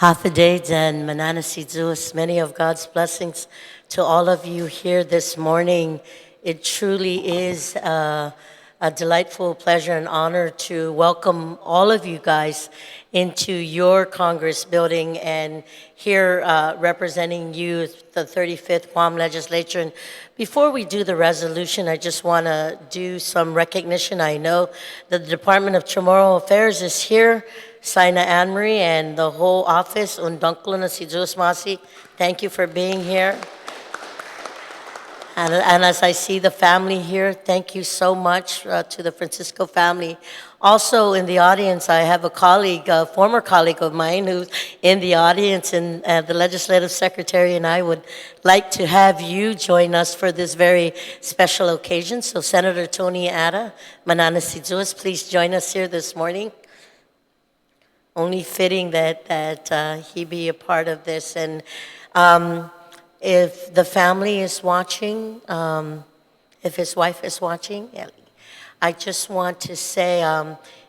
Hathadays and Mananasizuas, many of God's blessings to all of you here this morning. It truly is a delightful pleasure and honor to welcome all of you guys into your Congress building and here representing you, the 35th Guam Legislature. And before we do the resolution, I just want to do some recognition. I know that the Department of Chamorro Affairs is here. Saina Anne-Marie and the whole office, Undunklo na si Diyos Masi, thank you for being here. And as I see the family here, thank you so much to the Francisco family. Also in the audience, I have a colleague, a former colleague of mine who's in the audience, and the legislative secretary and I would like to have you join us for this very special occasion. So Senator Tony Ada, Mananasizuas, please join us here this morning. Only fitting that he be a part of this. And if the family is watching, if his wife is watching, I just want to say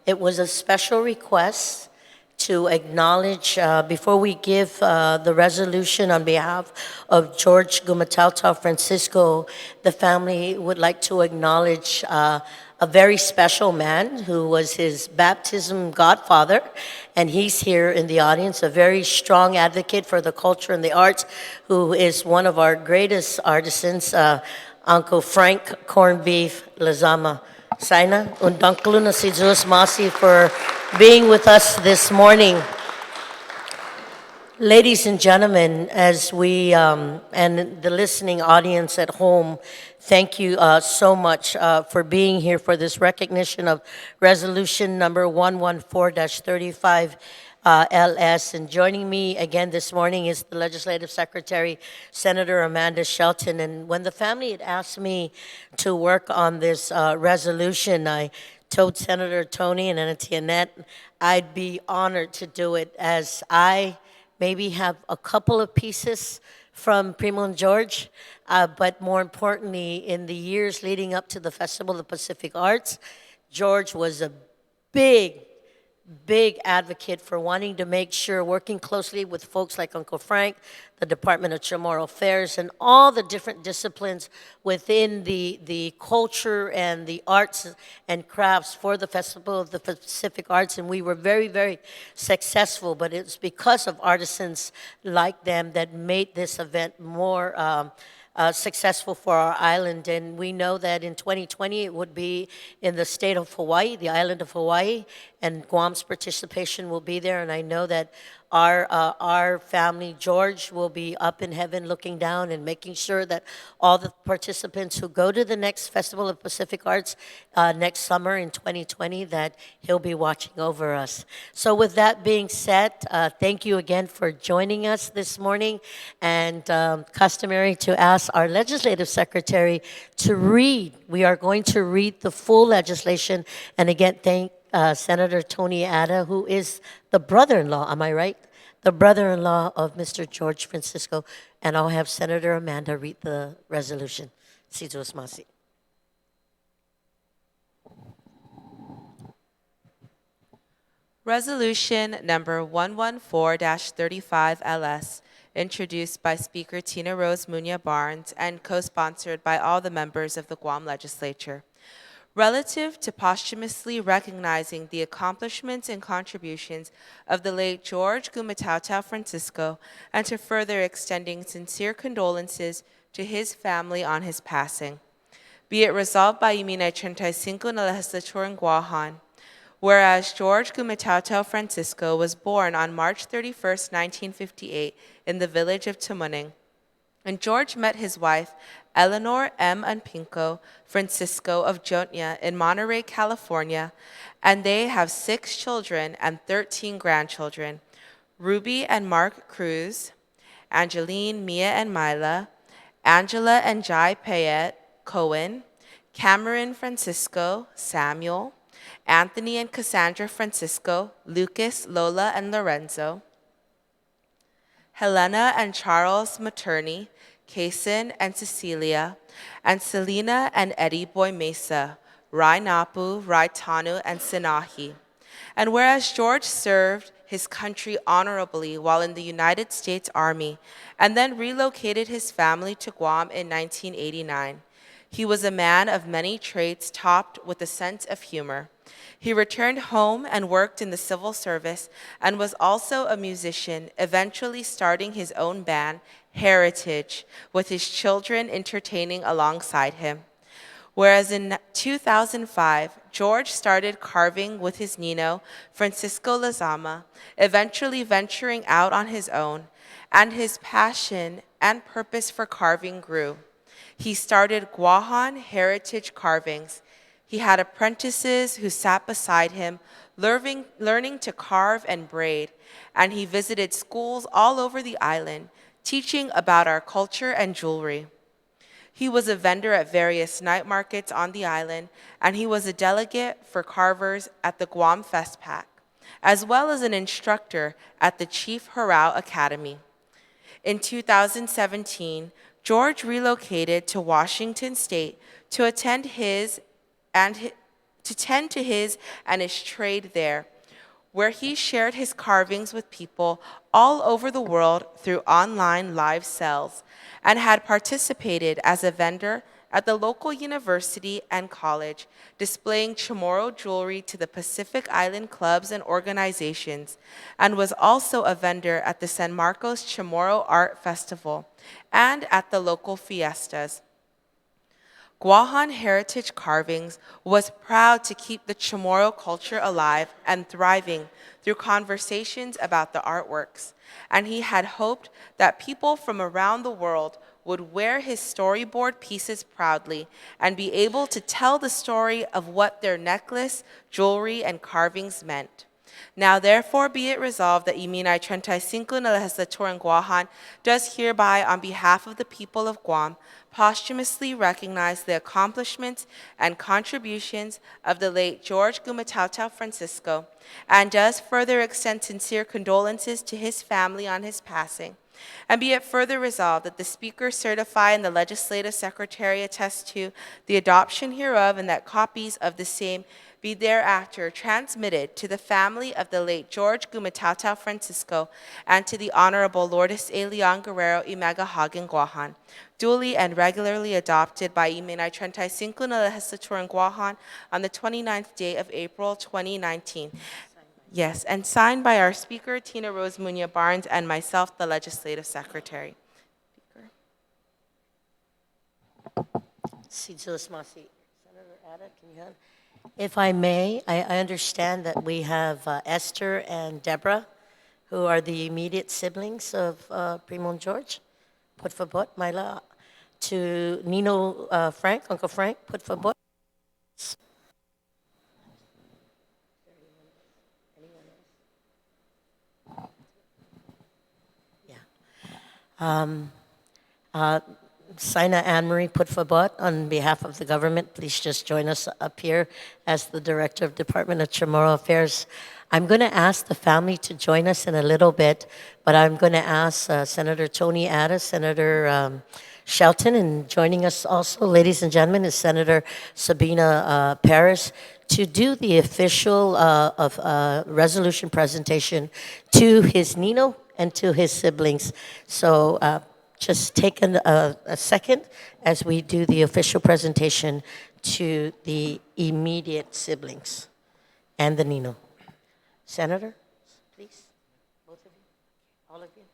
it was a special request to acknowledge, before we give the resolution on behalf of George Gumatauta Francisco, the family would like to acknowledge a very special man who was his baptism godfather, and he's here in the audience, a very strong advocate for the culture and the arts, who is one of our greatest artisans, Uncle Frank Corned Beef Lazama. Saina, undanklu na si Diyos Masi for being with us this morning. Ladies and gentlemen, as we, and the listening audience at home, thank you so much for being here for this recognition of resolution number 114-35 LS. And joining me again this morning is the Legislative Secretary, Senator Amanda Shelton. And when the family had asked me to work on this resolution, I told Senator Tony and Auntie Annette I'd be honored to do it, as I maybe have a couple of pieces from Primo and George, but more importantly, in the years leading up to the Festival of the Pacific Arts, George was a big advocate for wanting to make sure, working closely with folks like Uncle Frank, the Department of Chamorro Affairs, and all the different disciplines within the culture and the arts and crafts for the Festival of the Pacific Arts. And we were very, very successful, but it's because of artisans like them that made this event more successful for our island. And we know that in 2020 it would be in the state of Hawaii, the island of Hawaii, and Guam's participation will be there. And I know that our family, George, will be up in heaven looking down and making sure that all the participants who go to the next Festival of Pacific Arts next summer in 2020, that he'll be watching over us. So with that being said, thank you again for joining us this morning, and customary to ask our legislative secretary to read. We are going to read the full legislation, and again, thank Senator Tony Ada, who is the brother-in-law, am I right? The brother-in-law of Mr. George Francisco, and I'll have Senator Amanda read the resolution. Si Diyos Masi. Resolution number 114-35 LS, introduced by Speaker Tina Rose Muña Barnes and co-sponsored by all the members of the Guam Legislature. Relative to posthumously recognizing the accomplishments and contributions of the late George Gumatauta Francisco, and to further extending sincere condolences to his family on his passing. Be it resolved by Yumina 35 na Legislature in Guahan, whereas George Gumatauta Francisco was born on March 31, 1958 in the village of Tumuning, and George met his wife, Eleanor M. Unpinko Francisco of Jotnia in Monterey, California, and they have 6 children and 13 grandchildren: Ruby and Mark Cruz, Angeline, Mia and Mila, Angela and Jai Payette Cohen, Cameron Francisco, Samuel, Anthony and Cassandra Francisco, Lucas, Lola, and Lorenzo, Helena and Charles Materni, Kason and Cecilia, and Selena and Eddie Boy Mesa, Rai Napu, Rai Tanu, and Sinahi. And whereas George served his country honorably while in the United States Army and then relocated his family to Guam in 1989, he was a man of many traits topped with a sense of humor. He returned home and worked in the civil service and was also a musician, eventually starting his own band, Heritage, with his children entertaining alongside him. Whereas in 2005, George started carving with his Nino, Francisco Lazama, eventually venturing out on his own, and his passion and purpose for carving grew. He started Guahan Heritage Carvings. He had apprentices who sat beside him, learning to carve and braid, and he visited schools all over the island, teaching about our culture and jewelry. He was a vendor at various night markets on the island, and he was a delegate for carvers at the Guam Festpac, as well as an instructor at the Chief Harao Academy. In 2017, George relocated to Washington State to attend to tend to his and his trade there, where he shared his carvings with people all over the world through online live sales, and had participated as a vendor at the local university and college, displaying Chamorro jewelry to the Pacific Island clubs and organizations, and was also a vendor at the San Marcos Chamorro Art Festival and at the local fiestas. Guahan Heritage Carvings was proud to keep the Chamorro culture alive and thriving through conversations about the artworks, and he had hoped that people from around the world would wear his storyboard pieces proudly and be able to tell the story of what their necklace, jewelry, and carvings meant. Now therefore be it resolved that Iminay 35 na Legislatura in Guahan does hereby, on behalf of the people of Guam, posthumously recognize the accomplishments and contributions of the late George Gumatautau Francisco, and does further extend sincere condolences to his family on his passing. And be it further resolved that the Speaker certify and the Legislative Secretary attest to the adoption hereof, and that copies of the same be thereafter transmitted to the family of the late George Gumatautau Francisco and to the Honorable Lourdes A. Leon Guerrero y Magahagan Guahan, duly and regularly adopted by Iminay 35 na Legislatura in Guahan on the 29th day of April 2019. Yes, and signed by our Speaker, Tina Rose Muña Barnes, and myself, the Legislative Secretary. Speaker. Senator Ada, can you have? If I may, I understand that we have Esther and Deborah, who are the immediate siblings of Primo and George. Put for bot, Myla. To Nino Frank, Uncle Frank, put for bot. Yeah. Sina Anne-Marie Putfabot, on behalf of the government, please just join us up here as the Director of Department of Chamorro Affairs. I'm going to ask the family to join us in a little bit, but I'm going to ask Senator Tony Ada, Senator Shelton, and joining us also, ladies and gentlemen, is Senator Sabina Paris, to do the official resolution presentation to his Nino and to his siblings. So just take a second as we do the official presentation to the immediate siblings and the Nino. Senator, please, both of you, all of you.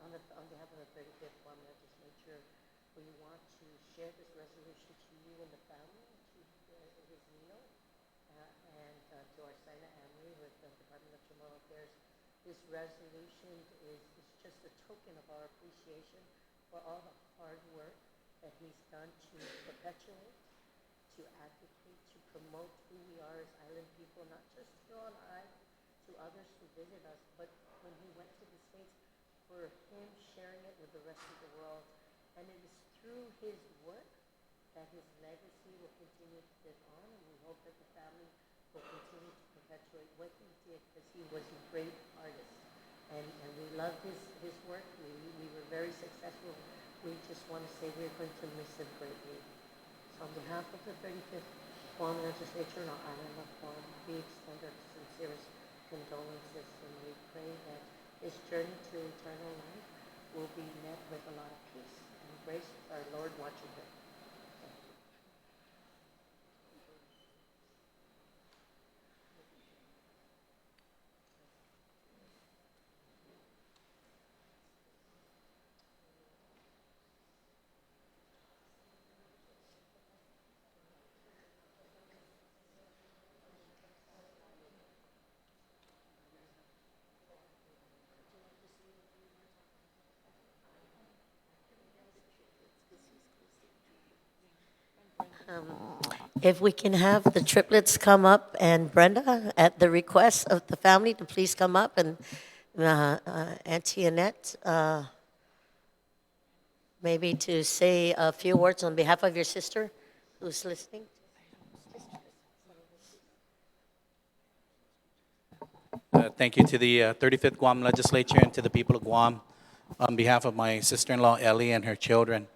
On behalf of the 35th Guam Legislature, we want to share this resolution to you and the family, to his Nino, and to our Sina Amory with the Department of Chamorro Affairs. This resolution is just a token of our appreciation for all the hard work that he's done to perpetuate, to advocate, to promote who we are as island people, not just here on our island, to others who visit us, but when he went to the States, for him sharing it with the rest of the world. And it is through his work that his legacy will continue to live on, and we hope that the family will continue to perpetuate what he did, because he was a great artist. And we love his work. We were very successful we just want to say we're going to miss him greatly. So on behalf of the 35th Guam Legislature and our island of Guam, we extend our sincerest condolences, and we pray that his journey to eternal life will be met with a lot of peace and grace with our Lord watching him. Thank you. If we can have the triplets come up, and Brenda, at the request of the family, to please come up, and Auntie Annette, maybe to say a few words on behalf of your sister who's listening. Thank you to the 35th Guam Legislature and to the people of Guam. On behalf of my sister-in-law, Ellie, and her children,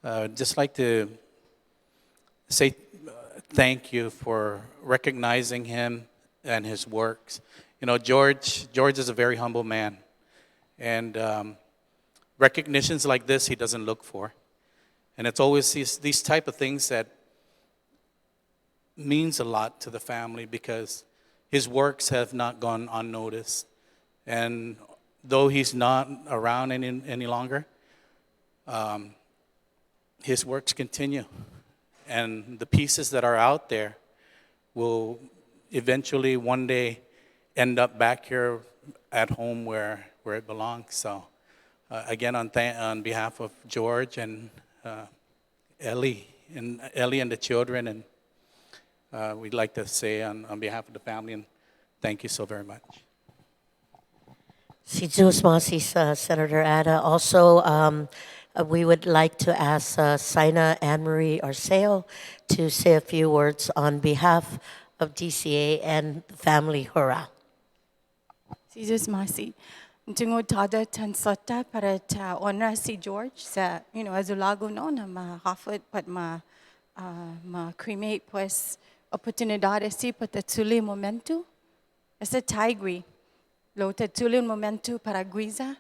I'd just like to say thank you for recognizing him and his works. You know, George is a very humble man, and recognitions like this he doesn't look for. And it's always these type of things that means a lot to the family, because his works have not gone unnoticed. And though he's not around any longer, his works continue. And the pieces that are out there will eventually one day end up back here at home where it belongs. So again, on behalf of George and Ellie and the children, and we'd like to say on behalf of the family, and thank you so very much. Si Diyos mga Senator Ada. Also, we would like to ask Sina Anne-Marie Arceo to say a few words on behalf of DCA and the family. Hurrah. Si Diyos masi. Tungod tada tan sota para ta honor si George sa, azulago no na mahafot pat ma-cremate pues oportunidad si patatuli momento. Esa taigri. Lo tatuli momento para guiza.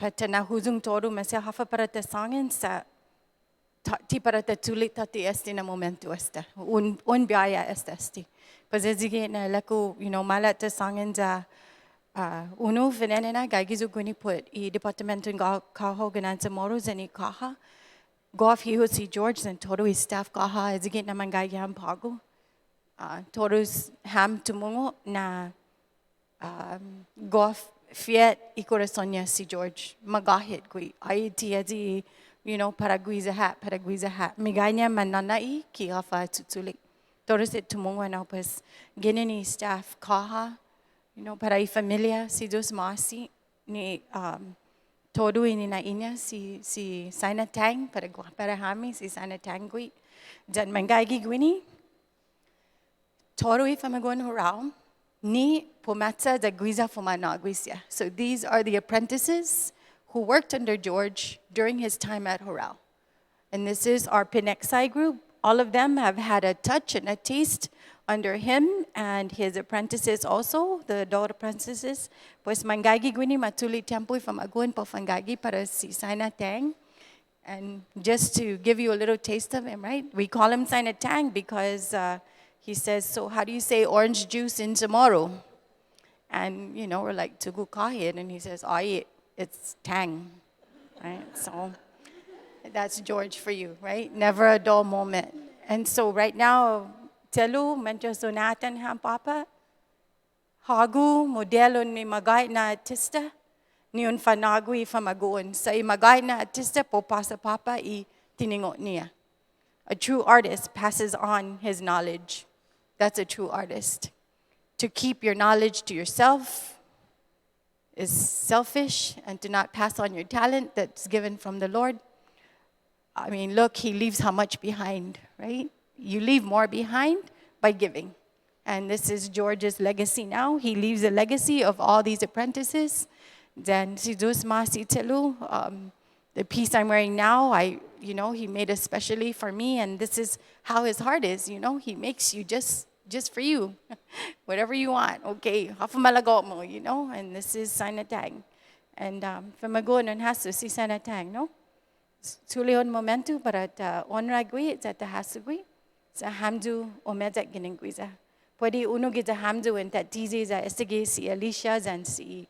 Pata na huzung todo masya hafa para ta sangin sa ti para tatuli tati esti na momento esta. Un biaya esti. Pazezige na laku, malat ta sangin za uno venenena gaigizu guni put I departamento kaho ganansa moros ani kaha. Gof hiho si George and todo his staff kaha ezige na mangayam pago. Todos ham tumungo na gof fiat I corazonia si George magahit kui ai tiazi para guiza hat miganya mananai ki hafa tutuli todos it tumungo na pues gineni staff kaha para I familia si dos masi ni todo ini na inya si Sina Tang para hami si Sina Tang gui jan mangagi gwini todo I famagon around ni pomata da guiza fumanaguisia. So these are the apprentices who worked under George during his time at Horal. And this is our Pinexai group. All of them have had a touch and a taste under him and his apprentices also, the adult apprentices. Pues mangagi gwini matuli tempo famagun po fangagi para si Sina Tang. And just to give you a little taste of him, right? We call him Sina Tang because he says, so how do you say orange juice in tomorrow? And, we're like, tugu kahit. And he says, it's tang, right? So that's George for you, right? Never a dull moment. And so right now, telu medyo sunatan ham papa, hagu modelo ni magay na artista, ni un fanagu I famaguon. Sa I magay na artista po pasa papa I tiningot niya. A true artist passes on his knowledge. That's a true artist. To keep your knowledge to yourself is selfish, and to not pass on your talent that's given from the Lord. I mean, look, he leaves how much behind, right? You leave more behind by giving. And this is George's legacy now. He leaves a legacy of all these apprentices. Then si dus masi telu, The piece I'm wearing now, he made especially for me, and this is how his heart is, he makes you just for you. Whatever you want, okay, hafa malago mo, and this is Sinatang. And from Magoon and Hasu, si Sinatang, no? Tulion momentu para onragui at the hasugui, sa hamdu omezak giningguiza. Pwede uno gita hamdu and that tizi za estige si Alicia and si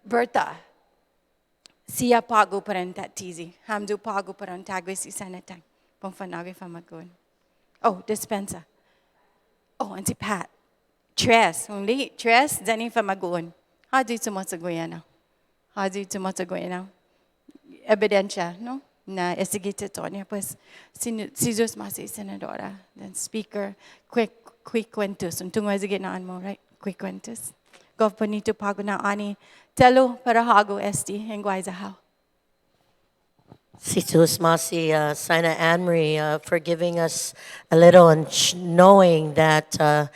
Berta. Siya pago pa rin that tizi. Hamdu pago pa rin tagwe si Sanatang. Pumfanagi famagun. Oh, dispensa. Oh, and si Pat. Tres. Only tres, dani famagun. Hadi tumasagoyana. Hadi tumasagoyana. Ebidensya, no? Na esigite tonya, pues, si Diyos masi senadora, then speaker, quick quentus, untung waziginaan mo, right? Quick quentus. Gov panito pago na ani, telo para hago esti, en guaizahaw. Si Tuus Masi, Sina Anne-Marie, for giving us a little and knowing that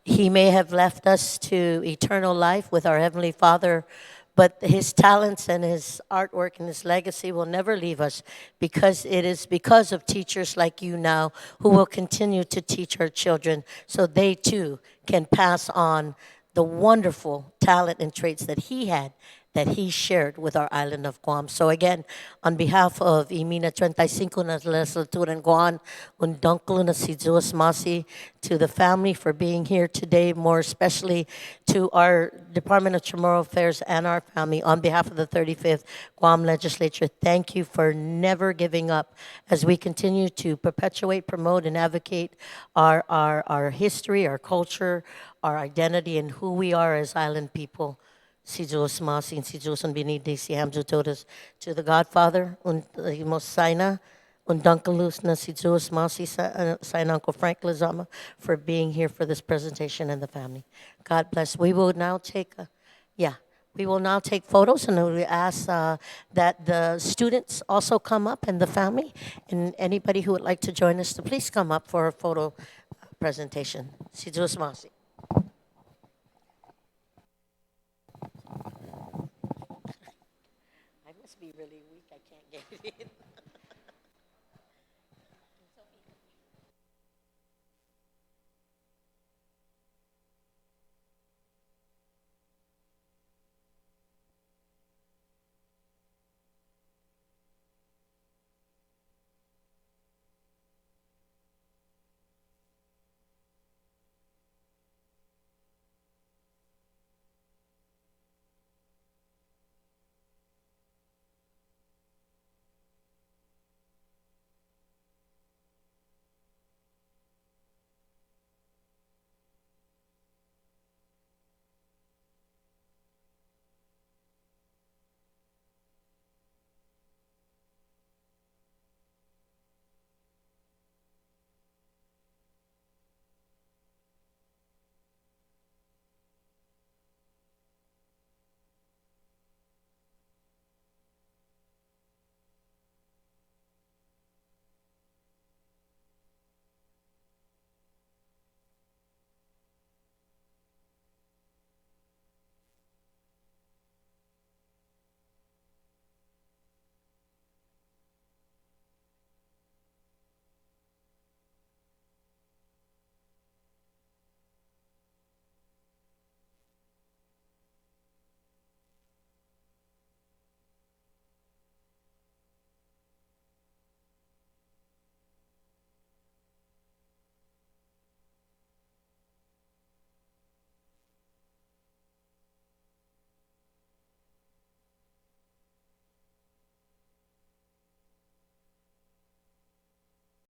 he may have left us to eternal life with our Heavenly Father, but his talents and his artwork and his legacy will never leave us, because it is because of teachers like you now who will continue to teach our children so they too can pass on the wonderful talent and traits that he had, that he shared with our island of Guam. So again, on behalf of Imina 35 na legislatura Guam, undangkalo na si Diyos Masi, to the family for being here today, more especially to our Department of Chamorro Affairs and our family, on behalf of the 35th Guam Legislature, thank you for never giving up as we continue to perpetuate, promote, and advocate our history, our culture, our identity, and who we are as island people. Si Diyos Masi, si Diyos ang binidi, si Hamzu Todas, to the Godfather, Saina, Undunkalus na si Diyos Masi, Saina Uncle Frank Lizama, for being here for this presentation and the family. God bless. We will now take, we will now take photos, and we ask that the students also come up and the family, and anybody who would like to join us to please come up for a photo presentation. Si Diyos Masi. I must be really weak. I can't get it in.